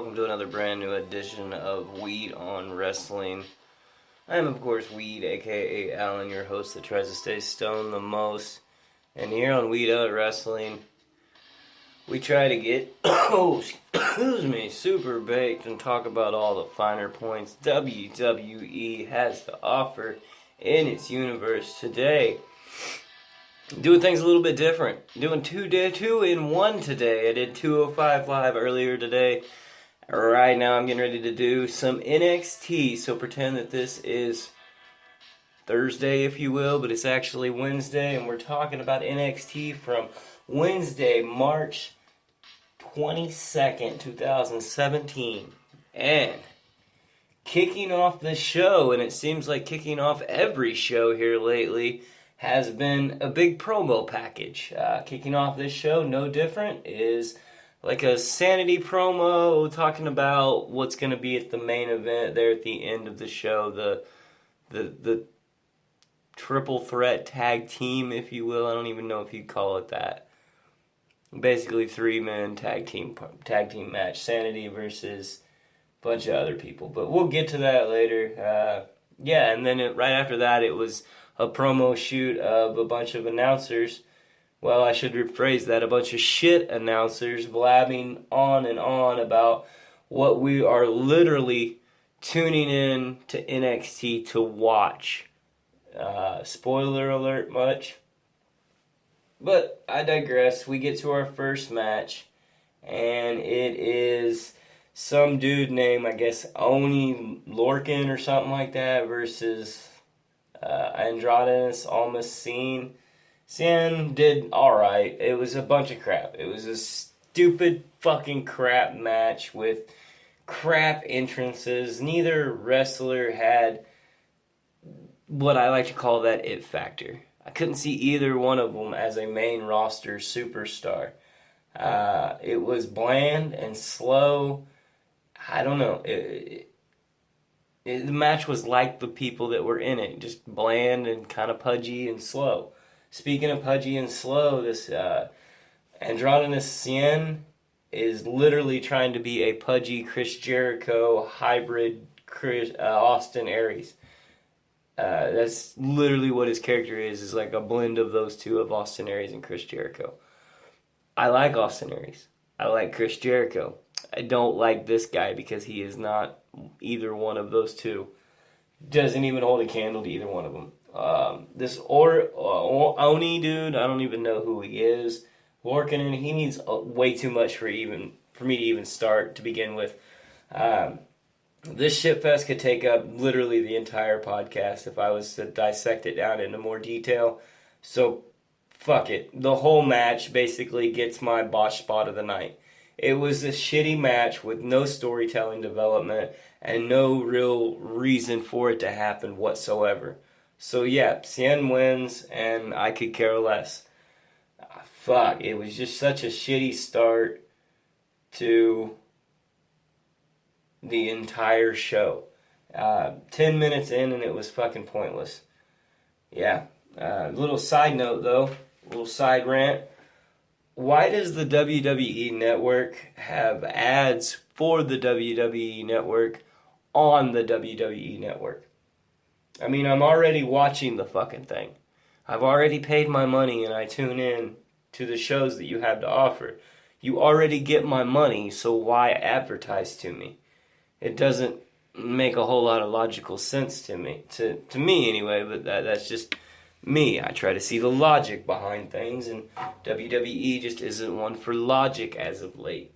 welcome to another brand new edition of Weed on Wrestling. I am, of course, Weed, aka Alan, your host that tries to stay stoned the most. And here on Weed on Wrestling, we try to get, super baked and talk about all the finer points WWE has to offer in its universe today. Doing things a little bit different. Doing two in one today. I did 205 Live earlier today. Right now I'm getting ready to do some NXT. So pretend that this is Thursday, if you will, but it's actually Wednesday. And we're talking about NXT from Wednesday, March 22nd, 2017. And kicking off the show, and it seems like kicking off every show here lately, has been a big promo package. Kicking off this show, no different, is like a sanity promo talking about what's going to be at the main event there at the end of the show, the triple threat tag team, if you will. I don't even know if you'd call it that. Basically, 3-man tag team match, Sanity versus a bunch of other people. But we'll get to that later. And then right after that, it was a promo shoot of a bunch of announcers. Well, I should rephrase that. A bunch of shit announcers blabbing on and on about what we are literally tuning in to NXT to watch. Spoiler alert much. But I digress. We get to our first match, and it is some dude named, I guess, Oni Lorcan or something like that versus Andrade Almas Cien. Cien did alright. It was a bunch of crap. It was a stupid fucking crap match with crap entrances. Neither wrestler had what I like to call that it factor. I couldn't see either one of them as a main roster superstar. It was bland and slow. I don't know. The match was like the people that were in it, just bland and kind of pudgy and slow. Speaking of pudgy and slow, this Andrade Cien is literally trying to be a pudgy Chris Jericho hybrid Austin Aries. That's literally what his character is like a blend of those two, of Austin Aries and Chris Jericho. I like Austin Aries. I like Chris Jericho. I don't like this guy because he is not either one of those two. Doesn't even hold a candle to either one of them. This Oni dude, I don't even know who he is. Lorcan, he needs way too much for me to even start to begin with. This shitfest could take up literally the entire podcast if I was to dissect it down into more detail. So, fuck it. The whole match basically gets my botch spot of the night. It was a shitty match with no storytelling development and no real reason for it to happen whatsoever. So yeah, Cien wins and I could care less. Fuck, it was just such a shitty start to the entire show. 10 minutes in and it was fucking pointless. Yeah. Little side note though, little side rant. Why does the WWE Network have ads for the WWE Network on the WWE Network? I mean, I'm already watching the fucking thing. I've already paid my money and I tune in to the shows that you have to offer. You already get my money, so why advertise to me? It doesn't make a whole lot of logical sense to me. To me anyway, but that's just me. I try to see the logic behind things, and WWE just isn't one for logic as of late.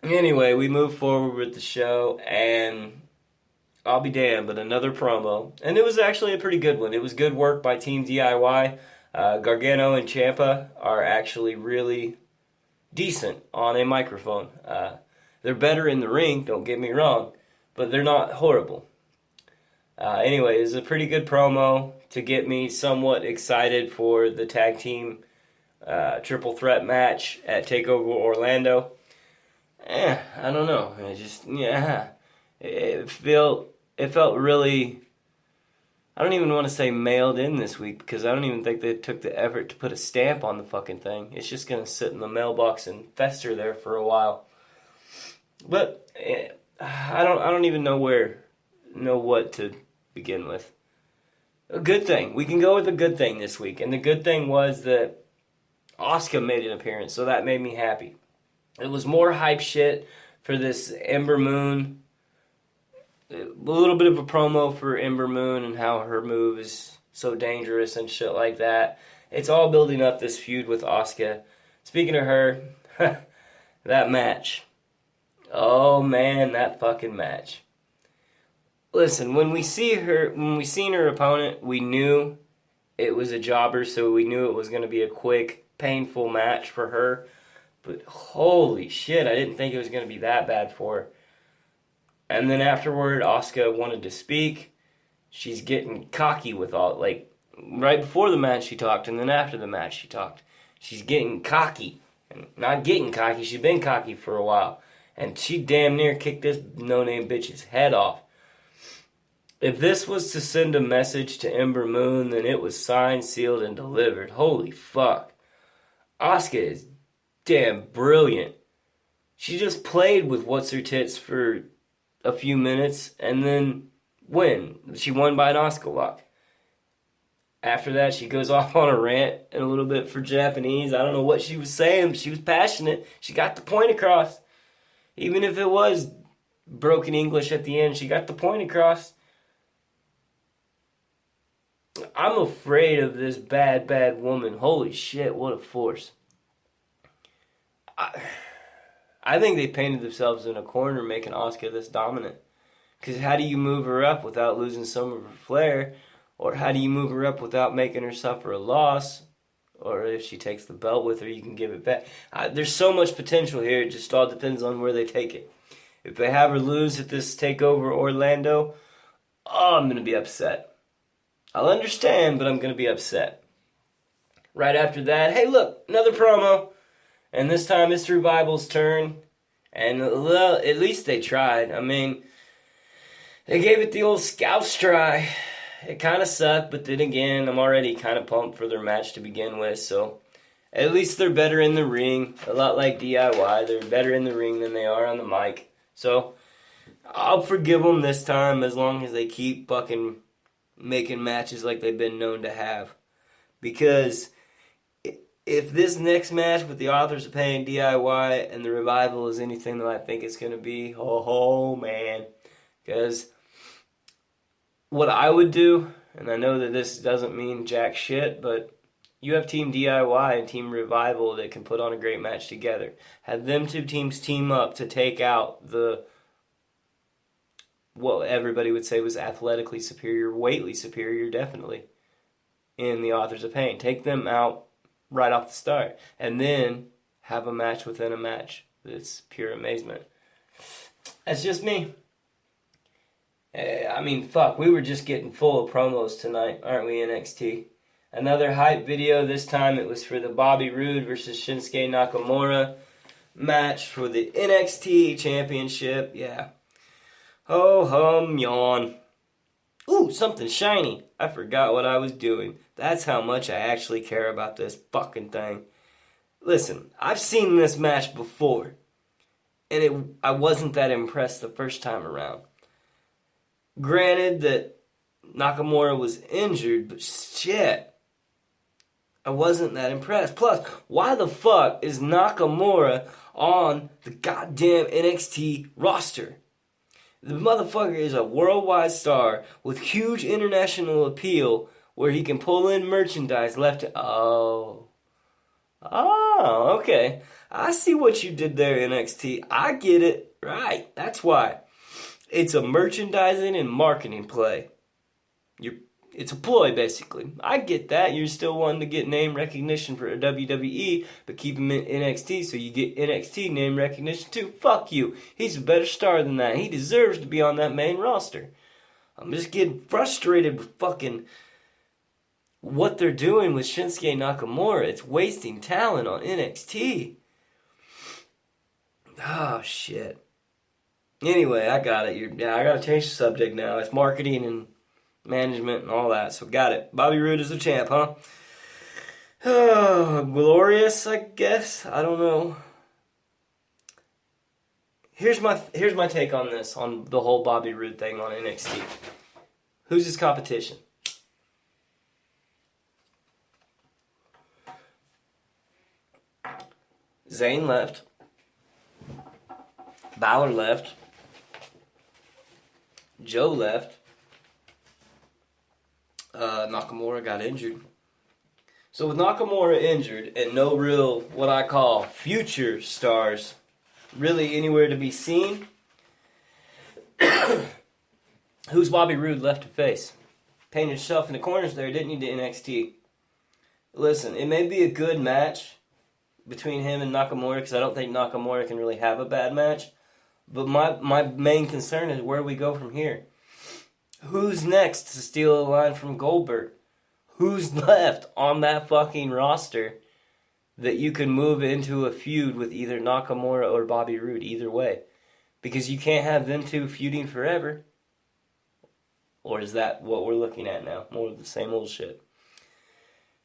Anyway, we move forward with the show, and I'll be damned, but another promo. And it was actually a pretty good one. It was good work by Team DIY. Gargano and Ciampa are actually really decent on a microphone. They're better in the ring, don't get me wrong, but they're not horrible. Anyway, it was a pretty good promo to get me somewhat excited for the tag team triple threat match at TakeOver Orlando. I don't know. It felt really, I don't even want to say mailed in this week because I don't even think they took the effort to put a stamp on the fucking thing. It's just going to sit in the mailbox and fester there for a while. But I don't even know what to begin with. A good thing. We can go with a good thing this week. And the good thing was that Asuka made an appearance, so that made me happy. It was more hype shit for this Ember Moon. A little bit of a promo for Ember Moon and how her move is so dangerous and shit like that. It's all building up this feud with Asuka. Speaking of her, that match. Oh man, that fucking match. Listen, when we seen her opponent, we knew it was a jobber, so we knew it was going to be a quick, painful match for her. But holy shit, I didn't think it was going to be that bad for her. And then afterward, Asuka wanted to speak. She's getting cocky with all, like, right before the match she talked, and then after the match she talked. She's getting cocky. And not getting cocky, she's been cocky for a while. And she damn near kicked this no-name bitch's head off. If this was to send a message to Ember Moon, then it was signed, sealed, and delivered. Holy fuck. Asuka is damn brilliant. She just played with What's-Her-Tits for a few minutes, and then she won by an Asuka lock. After that, she goes off on a rant and a little bit for Japanese. I don't know what she was saying, but she was passionate. She got the point across. Even if it was broken English at the end, she got the point across. I'm afraid of this bad, bad woman. Holy shit, what a force. I think they painted themselves in a corner making Asuka this dominant. Because how do you move her up without losing some of her flair? Or how do you move her up without making her suffer a loss? Or if she takes the belt with her, you can give it back. There's so much potential here. It just all depends on where they take it. If they have her lose at this TakeOver Orlando, I'm going to be upset. I'll understand, but I'm going to be upset. Right after that, hey look, another promo. And this time it's Revival's turn. And well, at least they tried. I mean, they gave it the old scouse try. It kind of sucked, but then again, I'm already kind of pumped for their match to begin with. So at least they're better in the ring. A lot like DIY. They're better in the ring than they are on the mic. So I'll forgive them this time as long as they keep fucking making matches like they've been known to have. Because if this next match with the Authors of Pain, DIY, and the Revival is anything that I think it's going to be, oh man. Because what I would do, and I know that this doesn't mean jack shit, but you have Team DIY and Team Revival that can put on a great match together. Have them two teams team up to take out what everybody would say was athletically superior, weightly superior, definitely, in the Authors of Pain. Take them out right off the start. And then have a match within a match that's pure amazement. That's just me. I mean, fuck, we were just getting full of promos tonight, aren't we, NXT? Another hype video. This time it was for the Bobby Roode versus Shinsuke Nakamura match for the NXT Championship. Yeah. Ho hum yawn. Ooh, something shiny. I forgot what I was doing. That's how much I actually care about this fucking thing. Listen, I've seen this match before, and I wasn't that impressed the first time around. Granted that Nakamura was injured, but shit, I wasn't that impressed. Plus, why the fuck is Nakamura on the goddamn NXT roster? The motherfucker is a worldwide star with huge international appeal where he can pull in merchandise left to... Oh, okay. I see what you did there, NXT. I get it. Right. That's why. It's a merchandising and marketing play. It's a ploy, basically. I get that. You're still wanting to get name recognition for WWE, but keep him in NXT so you get NXT name recognition too. Fuck you. He's a better star than that. He deserves to be on that main roster. I'm just getting frustrated with fucking what they're doing with Shinsuke Nakamura. It's wasting talent on NXT. Oh, shit. Anyway, I got it. I got to change the subject now. It's marketing and management, and all that. So got it. Bobby Roode is the champ, huh? Glorious, I guess. I don't know. Here's my take on this, on the whole Bobby Roode thing on NXT. Who's his competition? Zayn left. Balor left. Joe left. Nakamura got injured. So with Nakamura injured and no real, what I call, future stars really anywhere to be seen, who's Bobby Roode left to face? Painted yourself in the corners there, didn't you, to NXT? Listen, it may be a good match between him and Nakamura, because I don't think Nakamura can really have a bad match. But my main concern is where we go from here. Who's next to steal a line from Goldberg? Who's left on that fucking roster that you can move into a feud with either Nakamura or Bobby Roode, either way? Because you can't have them two feuding forever. Or is that what we're looking at now? More of the same old shit.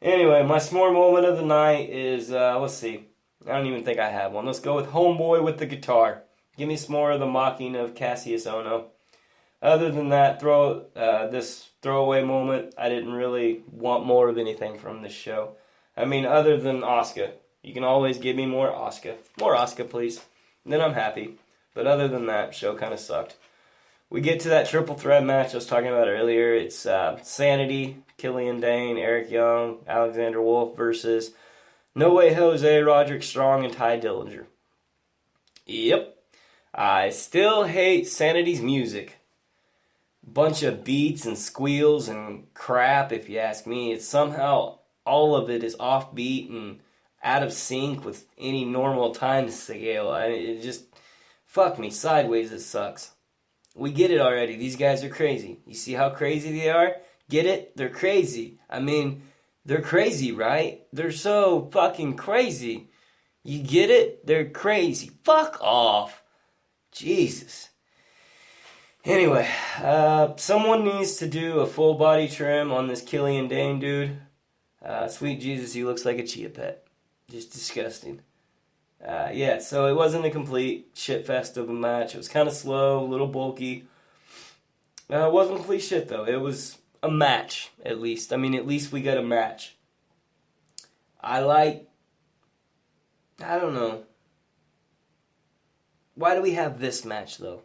Anyway, my s'more moment of the night is, let's see. I don't even think I have one. Let's go with Homeboy with the guitar. Give me some more of the mocking of Cassius Ohno. Other than that, this throwaway moment, I didn't really want more of anything from this show. I mean, other than Asuka. You can always give me more Asuka. More Asuka, please. Then I'm happy. But other than that, show kind of sucked. We get to that triple threat match I was talking about earlier. It's Sanity, Killian Dane, Eric Young, Alexander Wolf versus No Way Jose, Roderick Strong, and Ty Dillinger. Yep. I still hate Sanity's music. Bunch of beats and squeals and crap, if you ask me. It's somehow, all of it is offbeat and out of sync with any normal time scale. It just, fuck me, sideways it sucks. We get it already. These guys are crazy. You see how crazy they are? Get it? They're crazy. I mean, they're crazy, right? They're so fucking crazy. You get it? They're crazy. Fuck off. Jesus. Anyway, someone needs to do a full body trim on this Killian Dane dude. Sweet Jesus, he looks like a chia pet. Just disgusting. Yeah, so it wasn't a complete shit fest of a match. It was kind of slow, a little bulky. It wasn't complete shit, though. It was a match, at least. I mean, at least we got a match. I don't know. Why do we have this match, though?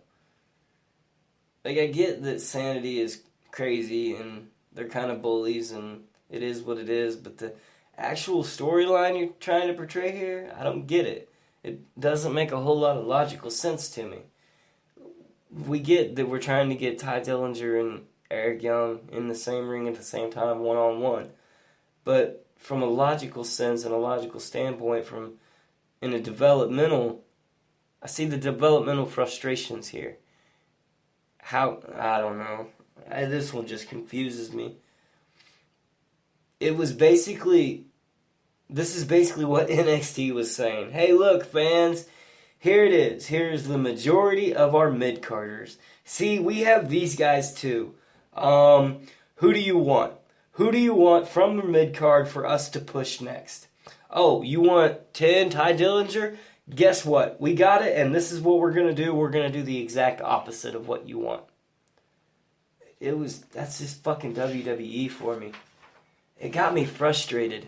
Like, I get that Sanity is crazy, and they're kind of bullies, and it is what it is, but the actual storyline you're trying to portray here, I don't get it. It doesn't make a whole lot of logical sense to me. We get that we're trying to get Ty Dillinger and Eric Young in the same ring at the same time, one-on-one. But from a logical sense and a logical standpoint, I see the developmental frustrations here. I don't know. This one just confuses me. This is basically what NXT was saying. Hey, look, fans, here it is. Here's the majority of our mid-carders. See, we have these guys too. Who do you want? Who do you want from the mid-card for us to push next? Oh, you want 10 Ty Dillinger? Guess what? We got it, and this is what we're going to do. We're going to do the exact opposite of what you want. That's just fucking WWE for me. It got me frustrated.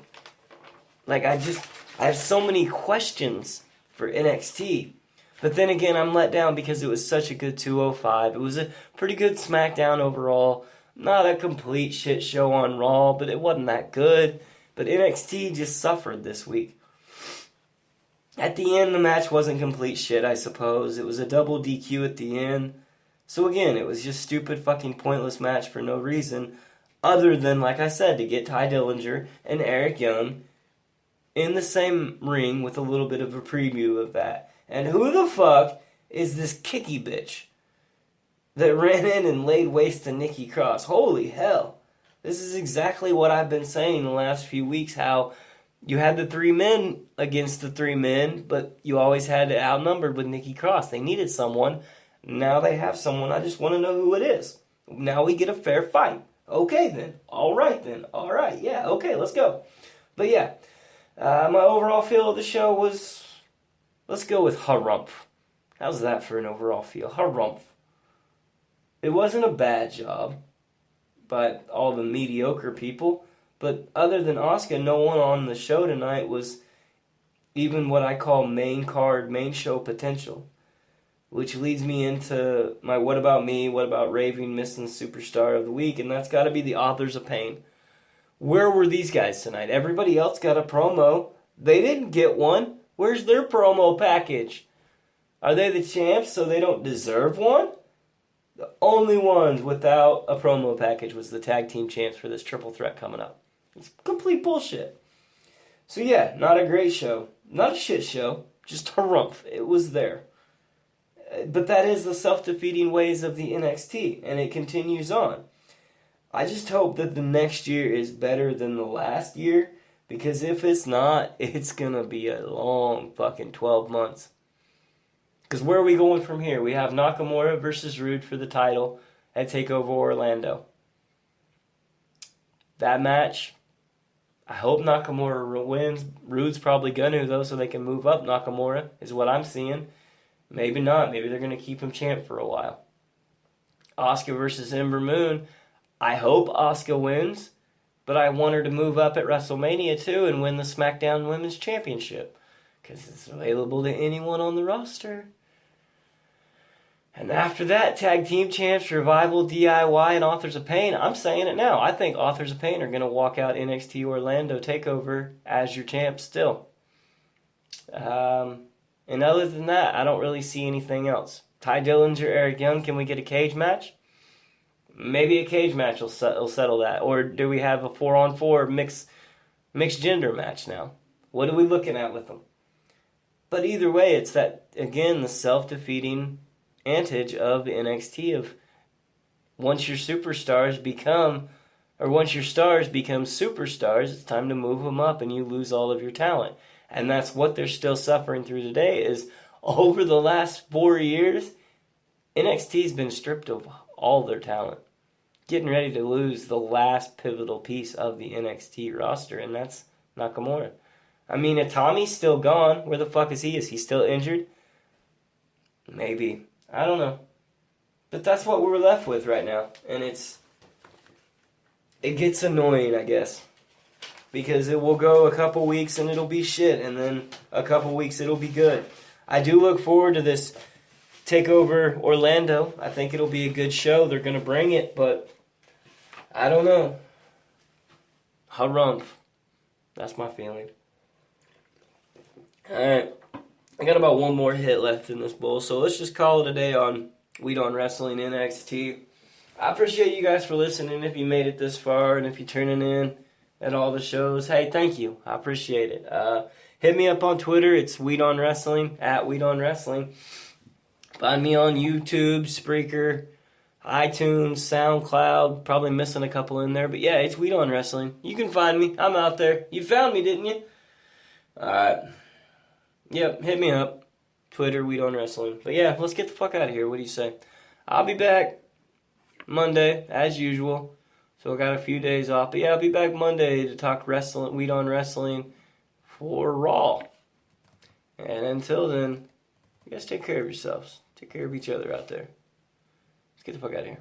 Like, I have so many questions for NXT. But then again, I'm let down because it was such a good 205. It was a pretty good SmackDown overall. Not a complete shit show on Raw, but it wasn't that good. But NXT just suffered this week. At the end, the match wasn't complete shit, I suppose. It was a double DQ at the end. So again, it was just stupid fucking pointless match for no reason. Other than, like I said, to get Ty Dillinger and Eric Young in the same ring with a little bit of a preview of that. And who the fuck is this kicky bitch that ran in and laid waste to Nikki Cross? Holy hell. This is exactly what I've been saying the last few weeks, how you had the 3 men against the 3 men, but you always had it outnumbered with Nikki Cross. They needed someone. Now they have someone. I just want to know who it is. Now we get a fair fight. Okay then. All right then. All right. Yeah. Okay. Let's go. But yeah, my overall feel of the show was, let's go with harumph. How's that for an overall feel? Harumph. It wasn't a bad job by all the mediocre people, but other than Asuka, no one on the show tonight was even what I call main card, main show potential. Which leads me into my what about me, what about raving missing superstar of the week, and that's got to be the Authors of Pain. Where were these guys tonight? Everybody else got a promo. They didn't get one. Where's their promo package? Are they the champs so they don't deserve one? The only ones without a promo package was the tag team champs for this triple threat coming up. It's complete bullshit. So yeah, not a great show. Not a shit show. Just harumph. It was there. But that is the self-defeating ways of the NXT, and it continues on. I just hope that the next year is better than the last year, because if it's not, it's going to be a long fucking 12 months. Because where are we going from here? We have Nakamura versus Rude for the title at TakeOver Orlando. That match, I hope Nakamura wins. Rude's probably going to, though, so they can move up Nakamura, is what I'm seeing. Maybe not. Maybe they're going to keep him champ for a while. Asuka versus Ember Moon. I hope Asuka wins, but I want her to move up at WrestleMania too and win the SmackDown Women's Championship, because it's available to anyone on the roster. And after that, Tag Team Champs, Revival, DIY, and Authors of Pain. I'm saying it now. I think Authors of Pain are going to walk out NXT Orlando TakeOver as your champs still. And other than that, I don't really see anything else. Ty Dillinger, Eric Young, can we get a cage match? Maybe a cage match will settle that. Or do we have a 4-on-4 mixed gender match now? What are we looking at with them? But either way, it's that, again, the self-defeating antage of NXT of once your stars become superstars, it's time to move them up and you lose all of your talent. And that's what they're still suffering through today is over the last 4 years, NXT's been stripped of all their talent. Getting ready to lose the last pivotal piece of the NXT roster, and that's Nakamura. I mean, Itami's still gone. Where the fuck is he? Is he still injured? Maybe. I don't know. But that's what we're left with right now. And it gets annoying, I guess. Because it will go a couple weeks and it'll be shit, and then a couple weeks it'll be good. I do look forward to this TakeOver Orlando. I think it'll be a good show. They're going to bring it, but I don't know. Harumph. That's my feeling. Alright. I got about one more hit left in this bowl, so let's just call it a day on Weed on Wrestling NXT. I appreciate you guys for listening if you made it this far, and if you're tuning in at all the shows. Hey, thank you. I appreciate it. Hit me up on Twitter. It's Weed on Wrestling, at Weed on Wrestling. Find me on YouTube, Spreaker, iTunes, SoundCloud. Probably missing a couple in there. But yeah, it's Weed on Wrestling. You can find me. I'm out there. You found me, didn't you? Alright. Yep, hit me up. Twitter, Weed on Wrestling. But yeah, let's get the fuck out of here. What do you say? I'll be back Monday, as usual. So I got a few days off. But yeah, I'll be back Monday to talk wrestling, Weed on Wrestling for Raw. And until then, you guys take care of yourselves. Take care of each other out there. Let's get the fuck out of here.